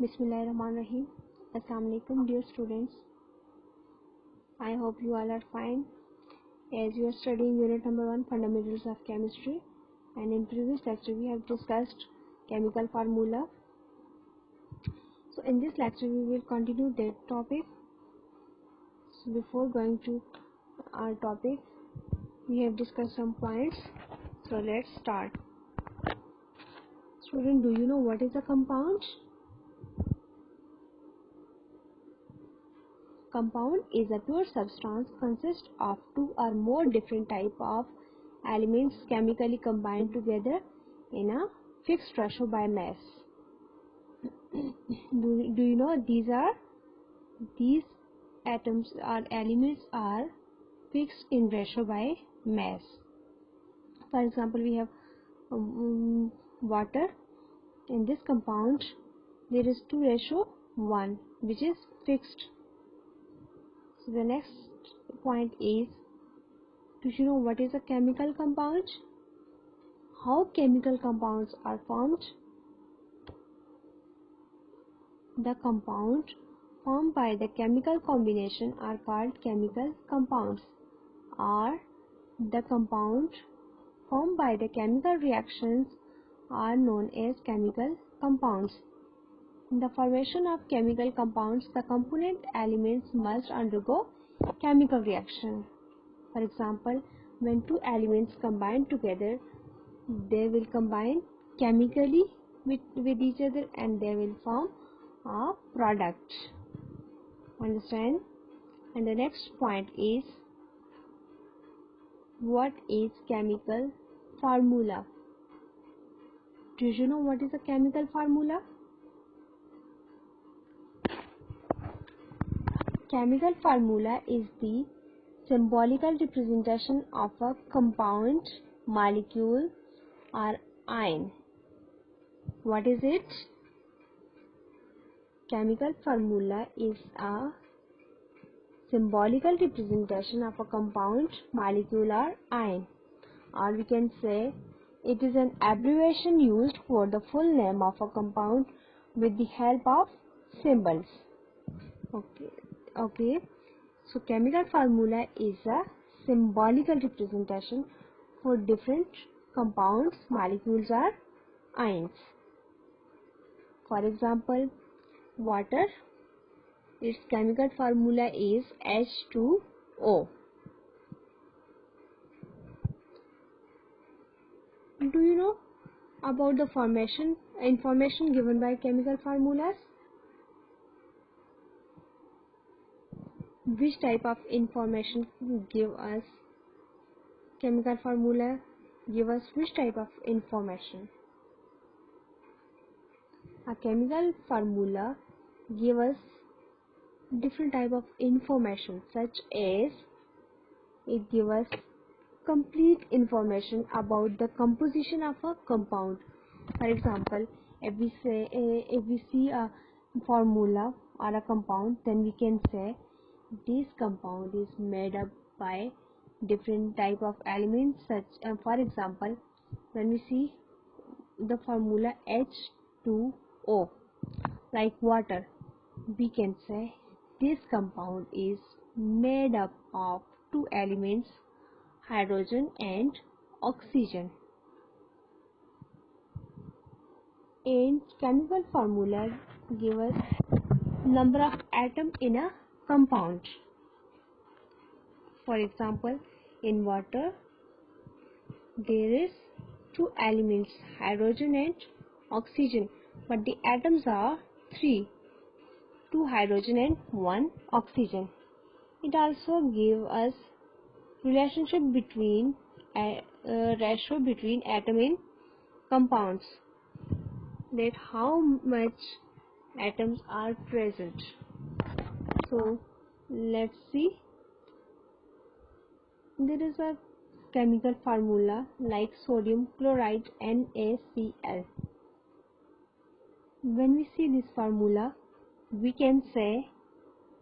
Bismillahirrahmanirrahim. Assalamu alaikum, dear students. I hope you all are fine. As you are studying unit number 1, fundamentals of chemistry, and in previous lecture we have discussed chemical formula. So in this lecture we will continue that topic. So before going to our topic, we have discussed some points. So let's start. Student, do you know what is a compound? Compound is a pure substance consists of two or more different type of elements chemically combined together in a fixed ratio by mass. Do you know these atoms or elements are fixed in ratio by mass? For example, we have water. In this compound there is 2:1, which is fixed. So the next point is, do you know what is a chemical compound? How chemical compounds are formed? The compound formed by the chemical combination are called chemical compounds, or the compound formed by the chemical reactions are known as chemical compounds. In the formation of chemical compounds, the component elements must undergo chemical reaction. For example, when two elements combine together, they will combine chemically with each other and they will form a product. Understand? And the next point is, what is chemical formula? Do you know what is a chemical formula? Chemical formula is the symbolical representation of a compound, molecule, or ion. What is it? Chemical formula is a symbolical representation of a compound, molecule, or ion. Or we can say it is an abbreviation used for the full name of a compound with the help of symbols. Okay. So chemical formula is a symbolical representation for different compounds, molecules, or ions. For example, water, its chemical formula is H2O. Do you know about the information given by chemical formulas? Which type of information give us chemical formula? Give us which type of information? A chemical formula give us different type of information, such as it give us complete information about the composition of a compound. For example, if we see a formula or a compound, then we can say this compound is made up by different type of elements, such for example, when we see the formula H2O, like water, we can say this compound is made up of two elements, hydrogen and oxygen. And chemical formula give us number of atoms in a compound. For example, in water there is two elements, hydrogen and oxygen, but the atoms are 3, 2 hydrogen and 1 oxygen. It also gives us relationship between ratio between atom in compounds, that how much atoms are present. So let's see. There is a chemical formula like sodium chloride NaCl. When we see this formula, we can say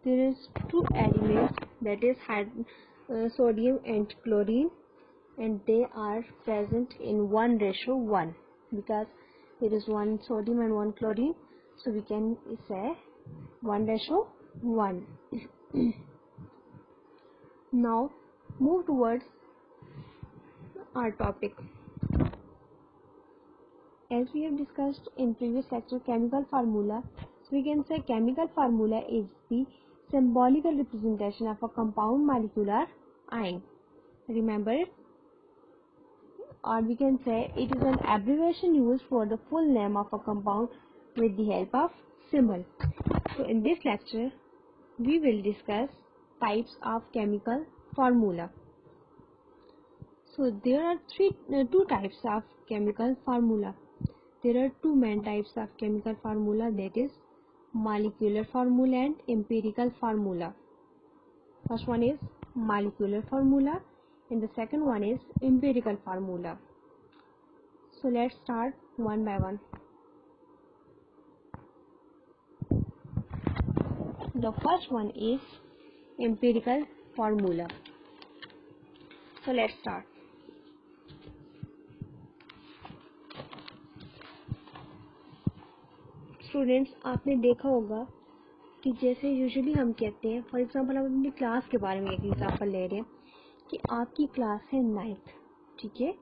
there is two elements, that is sodium and chlorine, and they are present in 1:1 because there is one sodium and one chlorine. So we can say 1:1. Now move towards our topic. As we have discussed in previous lecture chemical formula, so we can say chemical formula is the symbolical representation of a compound molecular ion. Remember it? Or we can say it is an abbreviation used for the full name of a compound with the help of symbol. So in this lecture we will discuss types of chemical formula. So there are two types of chemical formula. There are two main types of chemical formula, that is molecular formula and empirical formula. First one is molecular formula and the second one is empirical formula. So let's start one by one. The first one is empirical formula. So let's start. Students, आपने देखा होगा कि जैसे usually हम कहते हैं, for example हम अपनी क्लास के बारे में एक एग्जांपल ले रहे हैं कि आपकी क्लास है 9th, ठीक है,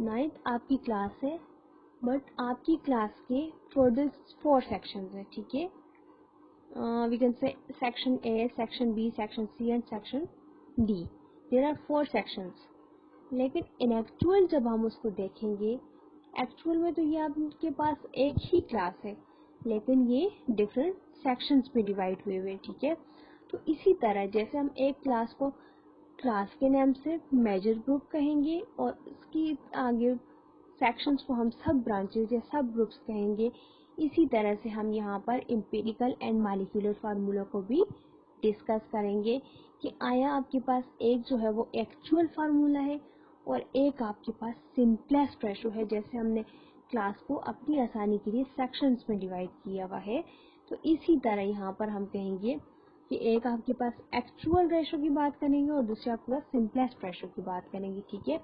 9th आपकी क्लास है, बट आपकी क्लास के फर्दर 4 सेक्शंस हैं, ठीक है, we can say section A, section B, section C and section D. There are 4 sections. लेकिन इन एक्चुअल जब हम उसको देखेंगे, एक्चुअल में तो ये आपके पास एक ही क्लास है, लेकिन ये डिफरेंट सेक्शंस में डिवाइड हुए हुए, ठीक है. तो इसी तरह जैसे हम एक क्लास को क्लास के नाम से मेजर ग्रुप कहेंगे और इसकी आगे सेक्शंस को हम सब ब्रांचेस या सब ग्रुप्स कहेंगे, इसी तरह से हम यहाँ पर एम्पिरिकल एंड मॉलिक्यूलर फार्मूला को भी डिस्कस करेंगे कि आया आपके पास एक जो है वो एक्चुअल फार्मूला है और एक आपके पास सिंपलेस्ट रेशो है. जैसे हमने क्लास को अपनी आसानी के लिए सेक्शंस में डिवाइड किया हुआ है, तो इसी तरह यहाँ पर हम कहेंगे कि एक आपके पास एक्चुअल रेशो की बात करेंगे और दूसरे आपके पास सिंपलेस्ट रेशो की बात करेंगे, ठीक है.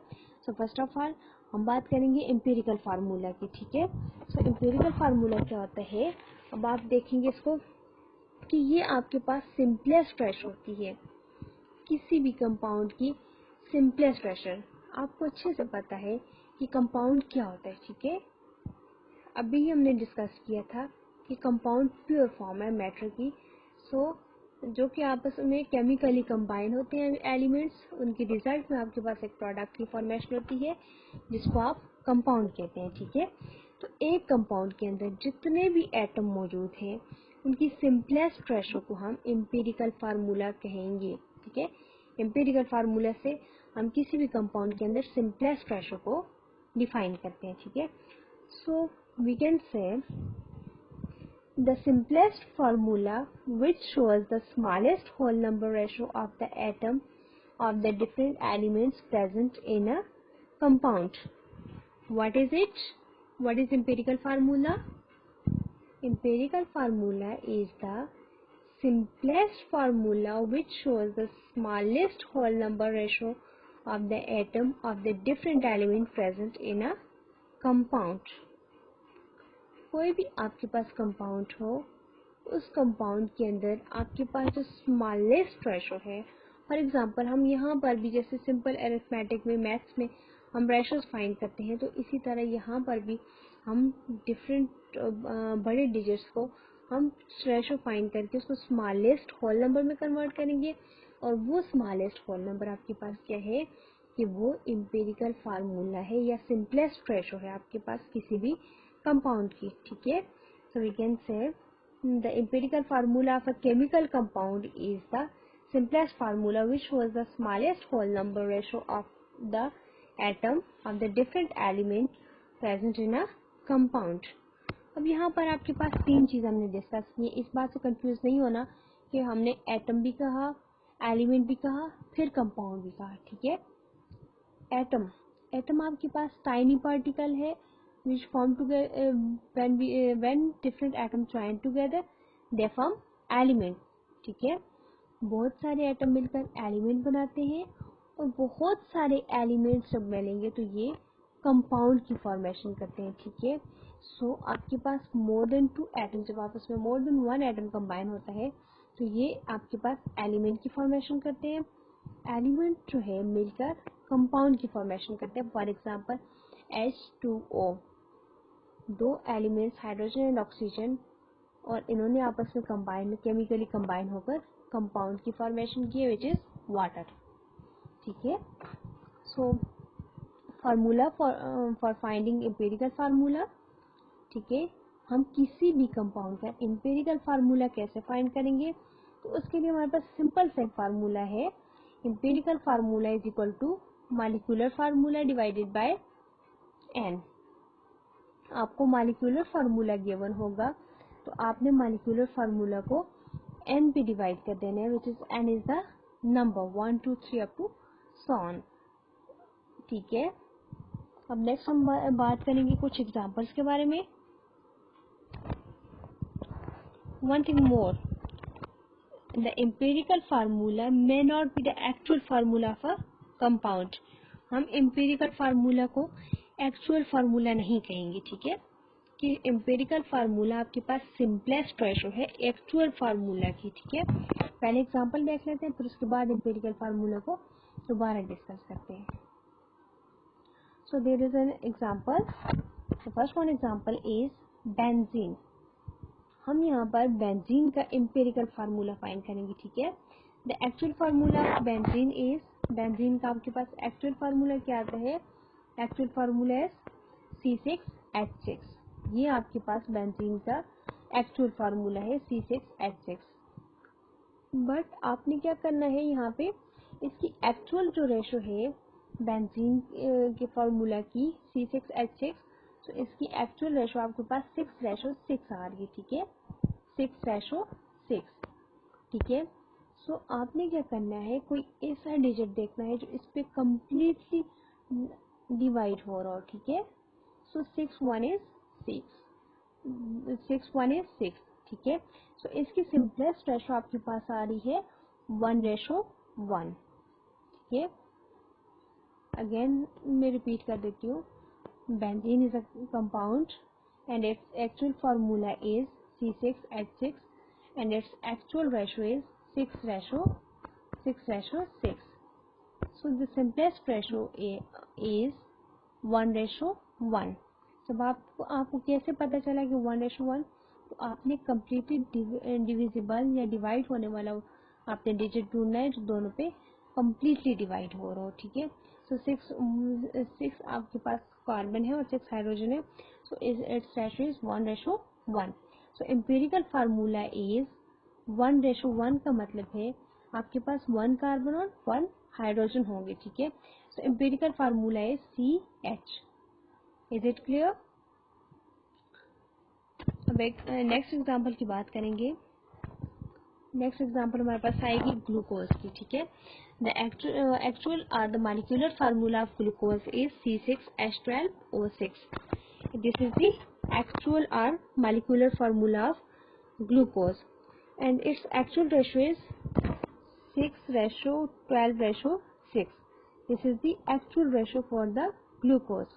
सो फर्स्ट ऑफ ऑल हम बात करेंगे एम्पिरिकल फार्मूला की, ठीक है. सो एम्पिरिकल फार्मूला क्या होता है, अब आप देखेंगे इसको कि ये आपके पास सिंपलेस्ट रेशो होती है, किसी भी कंपाउंड की सिंपलेस्ट रेशो. आपको अच्छे से पता है कि कंपाउंड क्या होता है, ठीक है. अभी हमने डिस्कस किया था कि कंपाउंड प्योर फॉर्म है मैटर की, सो जो कि आपस में केमिकली कंबाइन होते हैं एलिमेंट्स, उनके रिजल्ट में आपके पास एक प्रोडक्ट की फॉर्मेशन होती है जिसको आप कंपाउंड कहते हैं, ठीक है. तो एक कंपाउंड के अंदर जितने भी एटम मौजूद हैं उनकी सिंपलेस्ट रेशो को हम एम्पिरिकल फार्मूला कहेंगे, ठीक है. एम्पिरिकल फार्मूला से हम किसी भी कंपाउंड के अंदर सिंपलेस्ट रेशो को डिफाइन करते हैं, ठीक है. So we can say the simplest formula which shows the smallest whole number ratio of the atom of the different elements present in a compound. What is it? What is empirical formula? Empirical formula is the simplest formula which shows the smallest whole number ratio of the atom of the different element present in a compound. कोई भी आपके पास compound हो, उस compound के अंदर आपके पास जो smallest ratio है, फॉर एग्जांपल हम यहाँ पर भी जैसे सिंपल अरिथमेटिक में, मैथ्स में हम रेशोज फाइंड करते हैं, तो इसी तरह यहाँ पर भी हम डिफरेंट बड़े डिजिट्स को हम रेशो फाइंड करके उसको स्मॉलेस्ट होल नंबर में कन्वर्ट करेंगे, और वो स्मॉलेस्ट होल नंबर आपके पास क्या है कि वो एम्पिरिकल फार्मूला है या सिंपलेस्ट रेशो है आपके पास किसी भी कंपाउंड की, ठीक है. So we can say the empirical formula of a chemical compound is the simplest formula which shows the smallest whole number ratio of the atom of the different element present in a compound. अब यहाँ पर आपके पास 3 चीज़ हमने discuss की. इस बात से confuse नहीं होना कि हमने एटम भी कहा, एलिमेंट भी कहा, फिर कंपाउंड भी कहा, ठीक है. एटम आपके पास टाइनी पार्टिकल है which form together when different atoms join together they form element, ठीक है. बहुत सारे एटम मिलकर एलिमेंट बनाते हैं और बहुत सारे एलिमेंट्स जब मिलेंगे तो ये कंपाउंड की फॉर्मेशन करते हैं, ठीक है। सो आपके पास मोर देन 2 एटम, जब आपस में मोर देन 1 एटम कंबाइन होता है तो ये आपके पास एलिमेंट की फॉर्मेशन करते हैं। एलिमेंट जो है मिलकर कंपाउंड की फॉर्मेशन करते हैं। फॉर एग्जांपल H2O, दो एलिमेंट्स हाइड्रोजन एंड ऑक्सीजन, और इन्होंने आपस में कंबाइन, केमिकली कंबाइन होकर कंपाउंड की फॉर्मेशन की है विच इज वाटर, ठीक है। So formula for finding empirical formula, ठीक है। हम किसी भी कंपाउंड का एम्पिरिकल फार्मूला कैसे फाइंड करेंगे, तो उसके लिए हमारे पास सिंपल सा फार्मूला है। Empirical formula is equal to molecular formula divided by n। आपको मॉलिक्यूलर फार्मूला गिवन होगा तो आपने मॉलिक्यूलर फार्मूला को n पे डिवाइड कर देना है, which is n is the number 1 2 3 up to so on, ठीक है। अब नेक्स्ट हम बात करेंगे कुछ एग्जांपल्स के बारे में। One thing more, the empirical formula may not be the actual formula of a compound. हम एम्पिरिकल फार्मूला को एक्चुअल फार्मूला नहीं कहेंगे, ठीक है, कि एम्पिरिकल फार्मूला आपके पास सिंपलेस्ट रेशो है एक्चुअल फार्मूला की, ठीक है। पहले एग्जांपल देख लेते हैं, फिर उसके बाद एम्पिरिकल फार्मूला को दोबारा डिस्कस करते हैं। So there is an example. The first one example is benzene. हम यहाँ पर बेंजीन का एम्पिरिकल फार्मूला फाइंड करेंगे, ठीक है। The actual formula of benzene is, benzene का आपके पास एक्चुअल फार्मूला क्या आता है, एक्चुअल फार्मूला है C6H6। ये आपके पास बेंजीन का एक्चुअल फार्मूला है C6H6। बट आपने क्या करना है, यहाँ पे इसकी एक्चुअल जो रेशो है बेंजीन के फार्मूला की C6H6, तो इसकी एक्चुअल रेशो आपके पास 6:6 आ रही है, ठीक है, 6:6, ठीक है। सो आपने क्या करना है, कोई ऐसा डिजिट देखना है जो इस पे कम्प्लीटली डिवाइड हो रहा हो, ठीक है। सो 6 1 is 6, ठीक है। सो इसकी सिंपलेस्ट रेशो आपके पास आ रही है 1:1, ठीक है। अगेन मैं रिपीट कर देती हूँ, benzene is a compound and its actual formula is C6H6 and its actual ratio is 6:6. So the simplest ratio is 1:1. जब आपको कैसे पता चला कि 1:1, तो आपने कम्प्लीटली डिविजिबल या डिवाइड होने वाला आपने डिजिट ढूंढना है जो दोनों पे कम्प्लीटली डिवाइड हो रहा हो, ठीक है। सो 6 आपके पास कार्बन है और 6 हाइड्रोजन है, so its ratio is 1:1. So empirical formula is 1:1 का मतलब है आपके पास 1 कार्बन और 1 हाइड्रोजन होंगे, ठीक है। So empirical formula is CH. Is it clear? अब एक नेक्स्ट एग्जांपल की बात करेंगे। नेक्स्ट एग्जांपल हमारे पास आएगी ग्लूकोज की, ठीक है। The actual the molecular formula of glucose is C6H12O6. This is the actual or molecular formula of glucose, and its actual ratio is 6:12:6. This is the actual ratio for the glucose.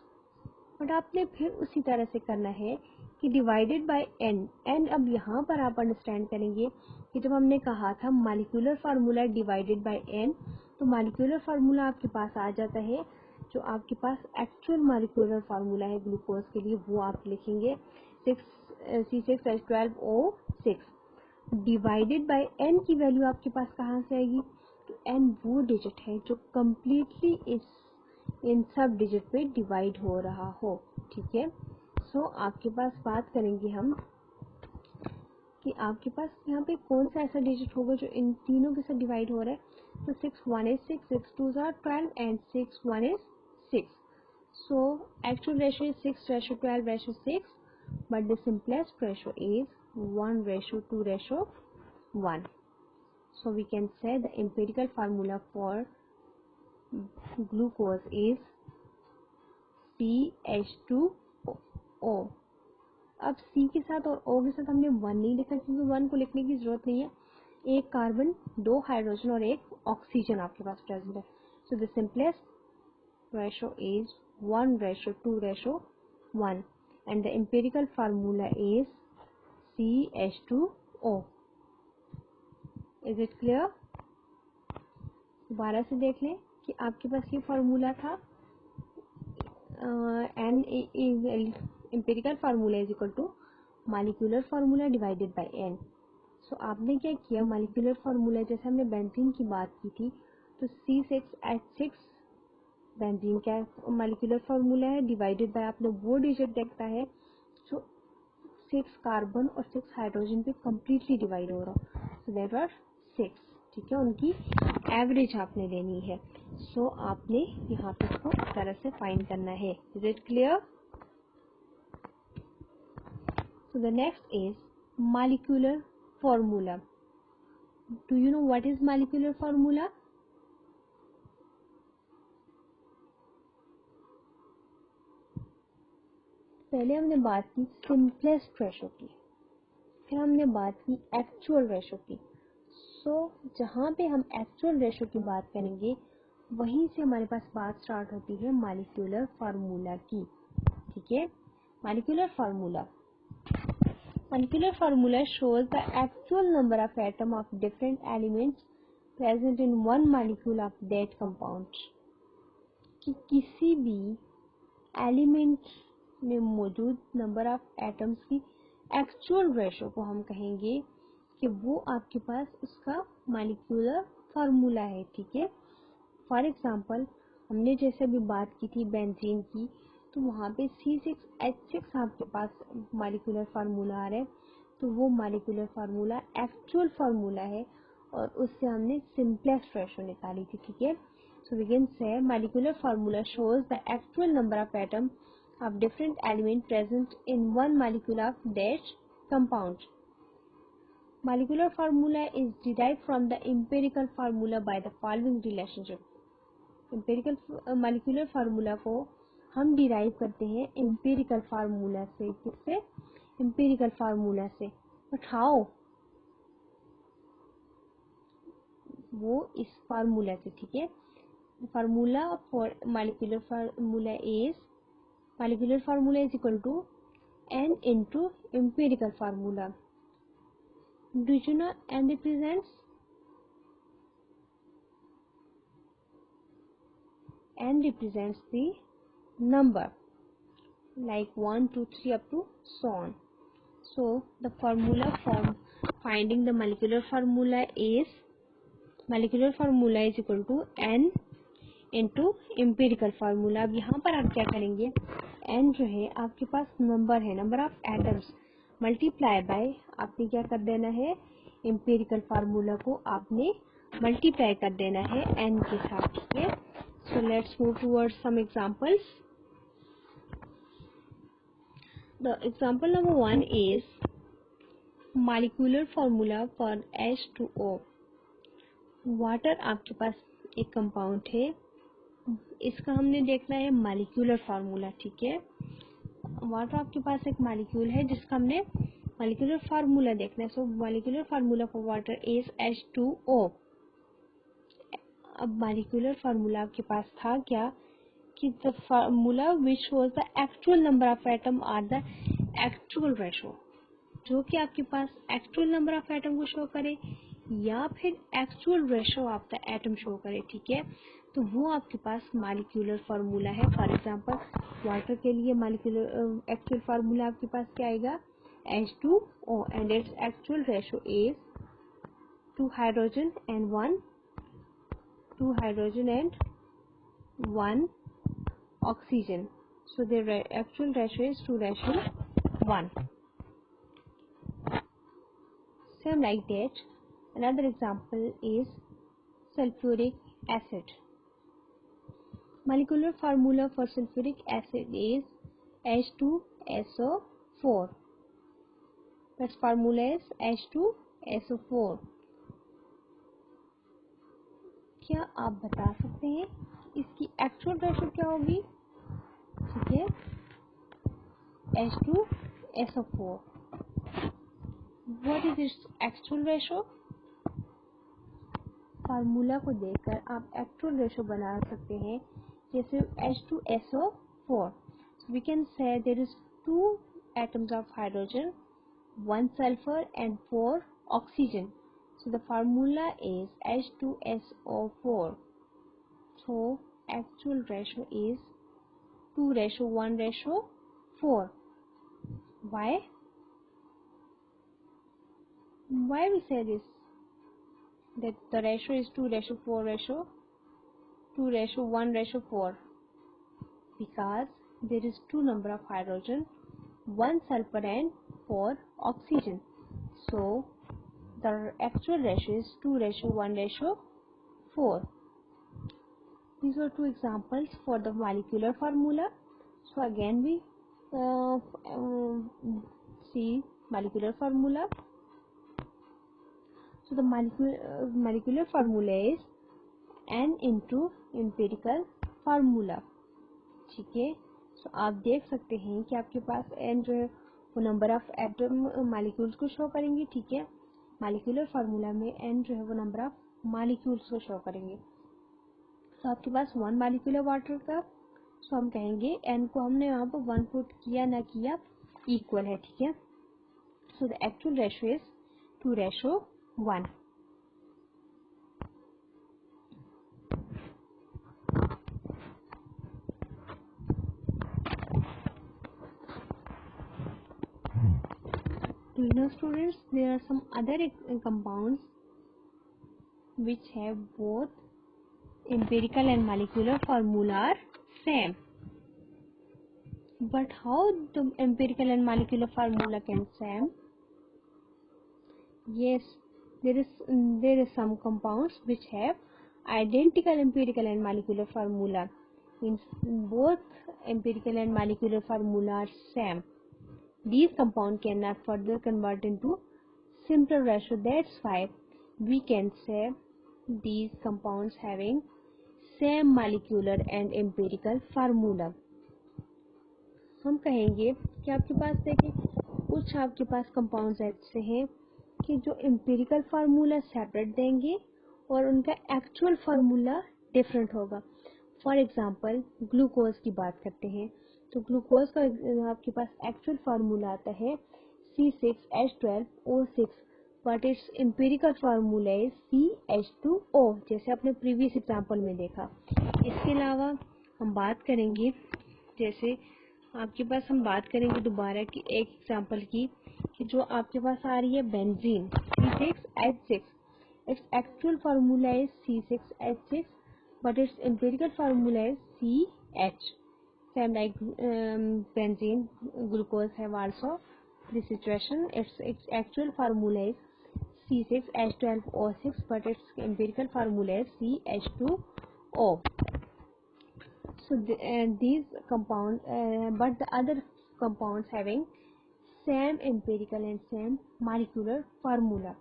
But आपने फिर उसी तरह से करना है कि divided by n। अब यहाँ पर आप अंडरस्टैंड करेंगे कि जब हमने कहा था molecular formula divided by n, तो मॉलिक्यूलर फार्मूला आपके पास आ जाता है, जो आपके पास एक्चुअल मॉलिक्यूलर फार्मूला है ग्लूकोज के लिए वो आप लिखेंगे C6H12O6 डिवाइडेड बाय n की वैल्यू आपके पास कहाँ से आएगी, तो n वो डिजिट है जो कम्प्लीटली इन सब डिजिट पे डिवाइड हो रहा हो, ठीक है। सो आपके पास बात करेंगे हम कि आपके पास यहाँ पे कौन सा ऐसा डिजिट होगा जो इन तीनों के साथ डिवाइड हो रहा है। तो 6 1 is 6, 6 2 are 12 and 6 1 is 6. So actual ratio is 6:12:6, but the simplest ratio is 1:2:1. So we can say the empirical formula for glucose is CH2O. अब C के साथ और O के साथ हमने 1 नहीं लिखा क्योंकि 1 को लिखने की जरूरत नहीं है, एक कार्बन 2 हाइड्रोजन और एक ऑक्सीजन आपके पास प्रेजेंट है। So the simplest ratio is 1:2:1 and the empirical formula is CH2O. Is it clear? दोबारा से देख लें कि आपके पास ये फॉर्मूला था an empirical formula is equal to molecular formula divided by n. So आपने क्या किया, मॉलिक्यूलर फार्मूला जैसे हमने बेंजीन की बात की थी तो C6H6 बेंजीन का मॉलिक्यूलर फार्मूला है, डिवाइडेड बाय आपने वो डिजिट देखता है जो 6 कार्बन और 6 हाइड्रोजन पे कम्प्लीटली डिवाइड हो रहा. So there are 6. ठीक है, उनकी एवरेज आपने लेनी है. सो आपने यहाँ पे इसको इस तरह से फाइंड करना है. Is it clear? So the next is molecular formula. Do you know what is molecular formula? पहले हमने बात की सिंपलेस्ट रेशो की, फिर हमने बात की एक्चुअल रेशो की. सो जहाँ पे हम एक्चुअल रेशो की बात करेंगे वहीं से हमारे पास बात स्टार्ट होती है मॉलिक्यूलर फार्मूला की. ठीक है, molecular formula. Molecular formula shows the actual number of atoms of different elements present in one molecule of that compound. कि किसी भी एलिमेंट में मौजूद नंबर ऑफ एटम्स की एक्चुअल रेशो को हम कहेंगे कि वो आपके पास उसका मॉलिक्यूलर फार्मूला है. ठीक है, फॉर एग्जांपल हमने जैसे अभी बात की थी बेंजीन की, तो वहाँ पे C6H6 आपके पास मॉलिक्यूलर फार्मूला आ रहा है, तो वो मॉलिक्यूलर फार्मूला एक्चुअल फार्मूला है और उससे हमने सिंपलेस्ट रेशो निकाली थी. ठीक है, so we can say molecular formula shows the actual number of atom of different element present in one molecule of that compound. Molecular formula is derived from the empirical formula by the following relationship. Molecular formula को हम derive करते हैं empirical formula से. किससे? Empirical formula से. But how? वो इस formula से. ठीक है, formula for molecular formula is equal to n into empirical formula. Do you know n represents? N represents the number like 1, 2, 3 up to so on. So the formula for finding the molecular formula is equal to n into empirical formula. अब यहाँ पर आप क्या करेंगे, n जो है आपके पास number है, number of atoms, multiply by आपने क्या कर देना है, एम्पिरिकल फार्मूला को आपने मल्टीप्लाई कर देना है n के साथ. ठीक है, so let's move towards some examples. The example number 1 is molecular formula for H2O. Water आपके पास एक कंपाउंड है, इसका हमने देखना है मॉलिक्यूलर फार्मूला. ठीक है, वाटर आपके पास एक मॉलिक्यूल है जिसका हमने मॉलिक्यूलर फार्मूला देखना है. So molecular formula for water is H2O. अब मॉलिक्यूलर फार्मूला आपके पास था क्या कि the formula which shows the actual number of atom or the actual ratio, जो कि आपके पास एक्चुअल नंबर ऑफ एटम को शो करे या फिर actual ratio of the atom show करे. ठीक है, तो वो आपके पास मॉलिक्यूलर फार्मूला है. फॉर एग्जांपल वाटर के लिए मॉलिक्यूलर एक्चुअल फार्मूला आपके पास क्या आएगा, H2O and its actual ratio is 2 hydrogen and 1 oxygen. So the actual ratio is 2:1. Same like that. Another example is sulfuric acid. Molecular formula for sulfuric acid is H2SO4. Its formula is H2SO4. क्या आप बता सकते हैं इसकी actual ratio क्या होगी? ठीक है, H2SO4. What is its actual ratio? Formula को देखकर आप एक्चुअल रेशो बना सकते हैं. जैसे H2SO 4. So we can say there is 2 atoms of hydrogen, 1 sulfur and 4 oxygen. So the formula is H2SO4. So actual ratio is 2:1:4. Why? Why we say this? That the ratio is 2:1:4, because there is 2 number of hydrogen, 1 sulfur and 4 oxygen. So the actual ratio is 2:1:4. These were 2 examples for the molecular formula. So again we see molecular formula. So the molecular formula is N into empirical formula. ठीक है. So आप देख सकते हैं कि आपके पास N जो है वो नंबर ऑफ एटम मॉलिक्यूल्स को शो करेंगे. ठीक है. मॉलिक्यूलर फार्मूला में N जो है वो नंबर ऑफ मॉलिक्यूल्स को शो करेंगे. तो आपके पास 1 मॉलिक्यूलर वाटर का, सो हम कहेंगे N को हमने यहाँ पर 1 पुट किया ना किया इक्वल है. ठीक है. So the actual ratio is 2:1. Do you know, students, there are some other compounds which have both empirical and molecular formula are same. But how the empirical and molecular formula can same? Yes, there is some compounds which have identical empirical and molecular formula. Means both empirical and molecular formula are same. These compounds cannot further convert into simpler ratio. That's why we can say these compounds having same molecular and empirical formula. हम कहेंगे कि आपके पास देखिए कुछ आपके पास compounds ऐसे हैं कि जो एम्पिरिकल फार्मूला सेपरेट देंगे और उनका एक्चुअल फार्मूला डिफरेंट होगा. फॉर एग्जांपल ग्लूकोज की बात करते हैं तो ग्लूकोज का आपके पास एक्चुअल फार्मूला आता है C6H12O6, but it's empirical formula is CH2O, जैसे आपने प्रीवियस एग्जांपल में देखा. इसके अलावा हम बात करेंगे, जैसे आपके पास हम बात करेंगे दोबारा की एक एग्जांपल की कि जो आपके पास आ रही है benzene C6H6. Its actual formula is C6H6 but its empirical formula is CH. Same like benzene, glucose have also this situation. Its actual formula is C6H12O6 but its empirical formula is CH2O. So these compounds, but the other compounds having same empirical and same molecular formula.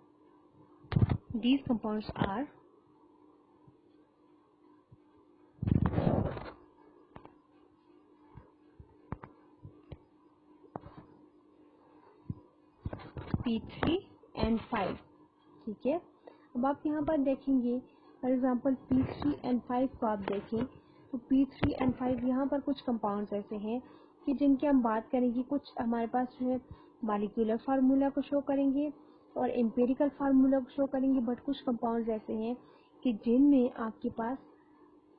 These compounds are P3 and 5. ठीक है. अब आप यहाँ पर देखेंगे for example P3 and 5 को आप देखें तो P3 and 5 यहाँ पर कुछ कंपाउंड्स ऐसे हैं कि जिनकी हम बात करेंगे, कुछ हमारे पास जो है मॉलिक्यूलर फार्मूला को शो करेंगे और एम्पिरिकल फार्मूला को शो करेंगे, बट कुछ कंपाउंड्स ऐसे हैं कि जिनमें आपके पास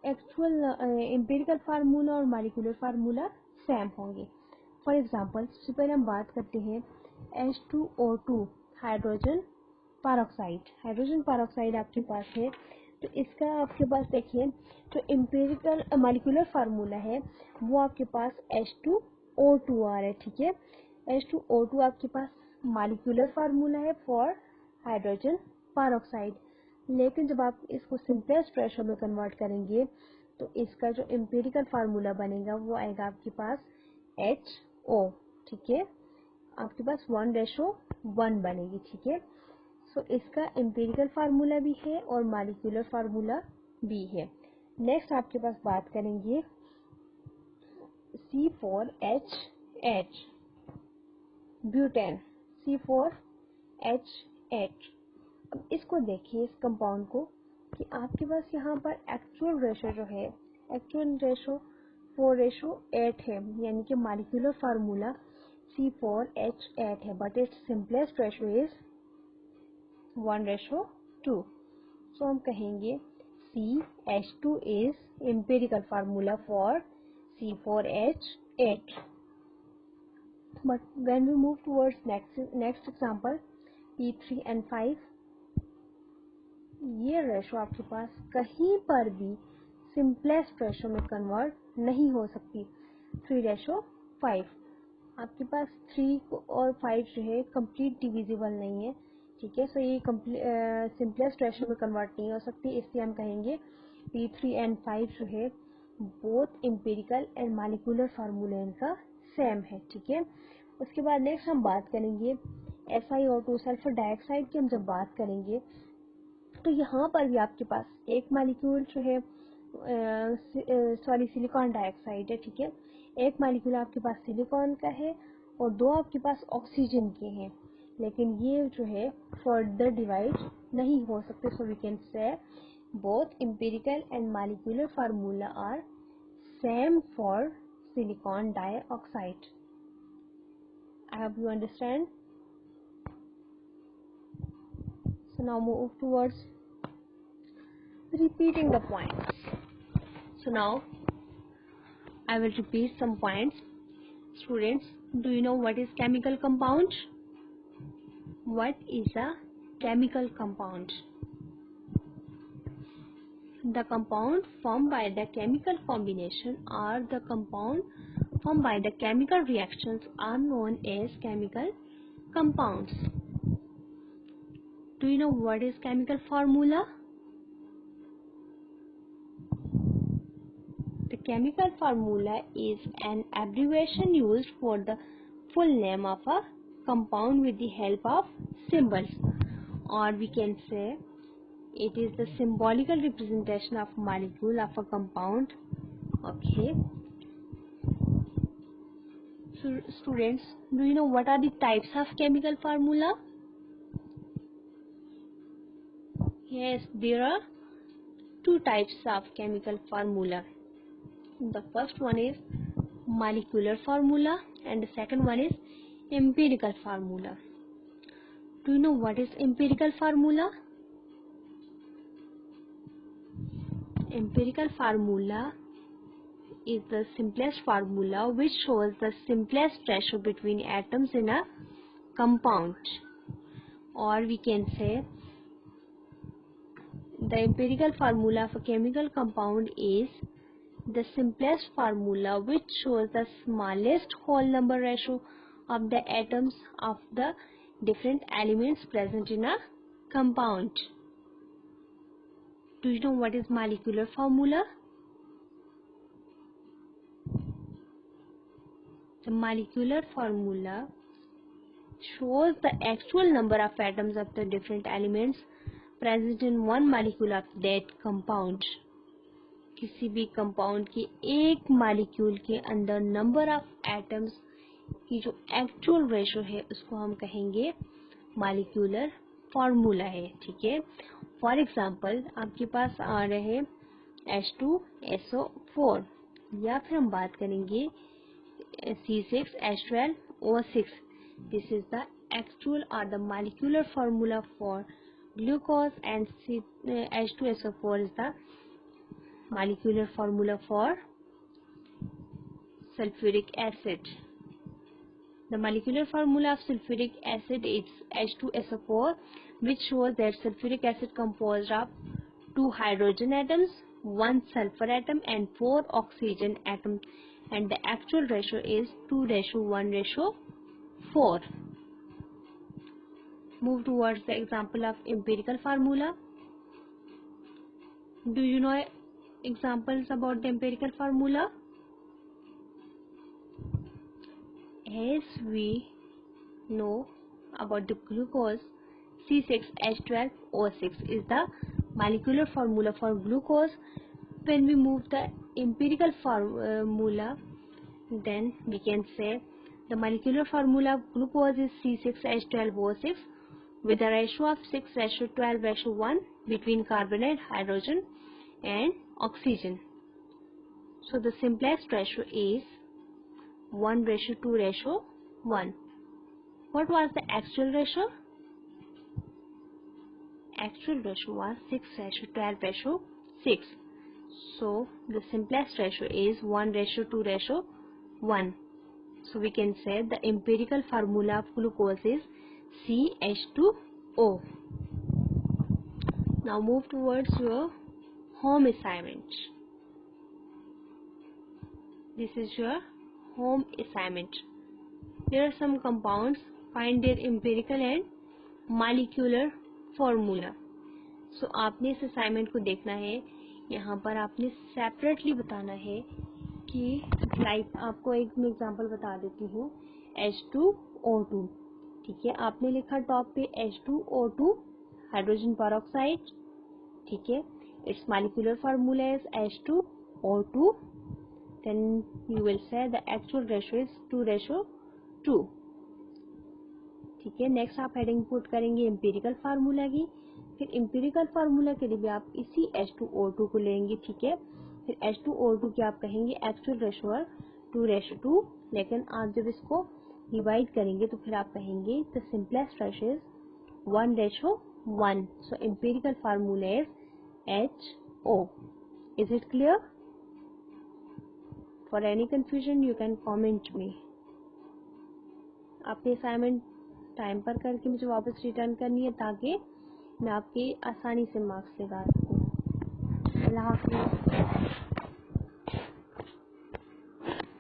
एक्चुअल एम्पिरिकल फार्मूला और मॉलिक्यूलर फार्मूला सेम होंगे. फॉर एग्जांपल सबसे पहले हम बात करते हैं H2O2 हाइड्रोजन पैरोक्साइड आपके पास है. तो इसका आपके पास देखिए जो एम्पिरिकल मॉलिक्यूलर फार्मूला है वो आपके पास H2O2 आ रहा है. ठीक है. H2O2 आपके पास मॉलिक्यूलर फार्मूला है फॉर हाइड्रोजन पैरोक्साइड, लेकिन जब आप इसको सिंपलेस्ट रेशो में कन्वर्ट करेंगे तो इसका जो एम्पिरिकल फार्मूला बनेगा वो आएगा आपके पास HO. ठीक है. आपके पास 1:1 बनेगी. ठीक है. सो इसका एम्पिरिकल फार्मूला भी है और मॉलिक्यूलर फार्मूला भी है. नेक्स्ट आपके पास बात करेंगे C4H8 ब्यूटेन C4H8. अब इसको देखिए इस कंपाउंड को कि आपके पास यहाँ पर एक्चुअल रेशो जो है एक्चुअल रेशो C4:8 है, यानी कि मालिक्यूलर फार्मूला C4H8 है, but it's simplest ratio is 1:2. सो हम कहेंगे CH2 is empirical formula for C4H8. But when we move towards next example, P3N5, ये रेशो आपके पास कहीं पर भी सिंपलेस्ट रेशो में कन्वर्ट नहीं हो सकती. 3:5 आपके पास 3 और 5 जो है कंप्लीट डिविजिबल नहीं है, ठीक है. सो ये सिंपलेस्ट रेशो में कन्वर्ट नहीं हो सकती, इसलिए हम कहेंगे P3N5 जो है both empirical and molecular formula इनका सेम है, ठीक है. उसके बाद नेक्स्ट हम बात करेंगे SiO2 सल्फर डाइऑक्साइड की. हम जब बात करेंगे तो यहाँ पर भी आपके पास एक मॉलिक्यूल जो है सिलिकॉन डाइऑक्साइड है, ठीक है. एक मॉलिक्यूल आपके पास सिलिकॉन का है और 2 आपके पास ऑक्सीजन के हैं, लेकिन ये जो है फर्दर डिवाइड नहीं हो सकते. So we can say both empirical and molecular formula are same for silicon dioxide. I hope you understand. So now move towards repeating the points. So now I will repeat some points. Students, do you know what is chemical compound? What is a chemical compound? The compound formed by the chemical combination or the compound formed by the chemical reactions are known as chemical compounds. Do you know what is chemical formula? The chemical formula is an abbreviation used for the full name of a compound with the help of symbols, or we can say it is the symbolical representation of molecule of a compound. Okay. So students, do you know what are the types of chemical formula? Yes, there are 2 types of chemical formula. The first one is molecular formula and the second one is empirical formula. Do you know what is empirical formula? Empirical formula is the simplest formula which shows the simplest ratio between atoms in a compound, or we can say the empirical formula of a chemical compound is the simplest formula which shows the smallest whole number ratio of the atoms of the different elements present in a compound. Do you know what is molecular formula? The molecular formula shows the actual number of atoms of the different elements present in one molecule of that compound. किसी भी compound के एक molecule के अंदर number of atoms की जो actual ratio है उसको हम कहेंगे मॉलिक्यूलर फार्मूला है, ठीक है. फॉर एग्जांपल आपके पास आ रहे H2SO4, या फिर हम बात करेंगे C6H12O6. This is the actual और the molecular formula for glucose and H2SO4 is the molecular formula for sulfuric acid. The molecular formula of sulfuric acid is H2SO4, which shows that sulfuric acid composed of 2 hydrogen atoms, 1 sulfur atom and 4 oxygen atoms, and the actual ratio is 2:1:4. Move towards the example of empirical formula. Do you know examples about the empirical formula? As we know about the glucose, C6H12O6 is the molecular formula for glucose. When we move the empirical formula, then we can say the molecular formula of glucose is C6H12O6 with a ratio of 6:12:1 between carbonate, hydrogen and oxygen. So the simplest ratio is 1:2:1. What was the actual ratio? Actual ratio was 6:12:6. So the simplest ratio is 1:2:1. So we can say the empirical formula of glucose is CH2O. Now move towards your home assignment. This is your home assignment. There are some compounds. Find their empirical and molecular formula. So आपने इस assignment को देखना है. यहाँ पर आपने separately बताना है कि लाइक आपको एक मैं एग्जांपल बता देती हूँ. H2O2. ठीक है, आपने लिखा टॉप पे H2O2 हाइड्रोजन पेरोक्साइड. ठीक है, it's molecular formula is H2O2. Then you will say the actual ratio is 2:2. ठीक है, नेक्स्ट आप हेडिंग पुट करेंगे एम्पिरिकल फार्मूला की. फिर एम्पिरिकल फार्मूला के लिए भी आप इसी H2O2 को लेंगे. ठीक है, फिर H2O2 की आप कहेंगे एक्चुअल रेशो 2:2. लेकिन आप जब इसको डिवाइड करेंगे तो फिर आप कहेंगे the simplest ratio is 1:1. So empirical formula is HO. Is it clear? For any confusion you can comment me. आपने असाइनमेंट टाइम पर करके मुझे वापस रिटर्न करनी है ताकि मैं आपकी आसानी से मार्क्स लगा सकूँ. अल्लाह हाफ़िज़.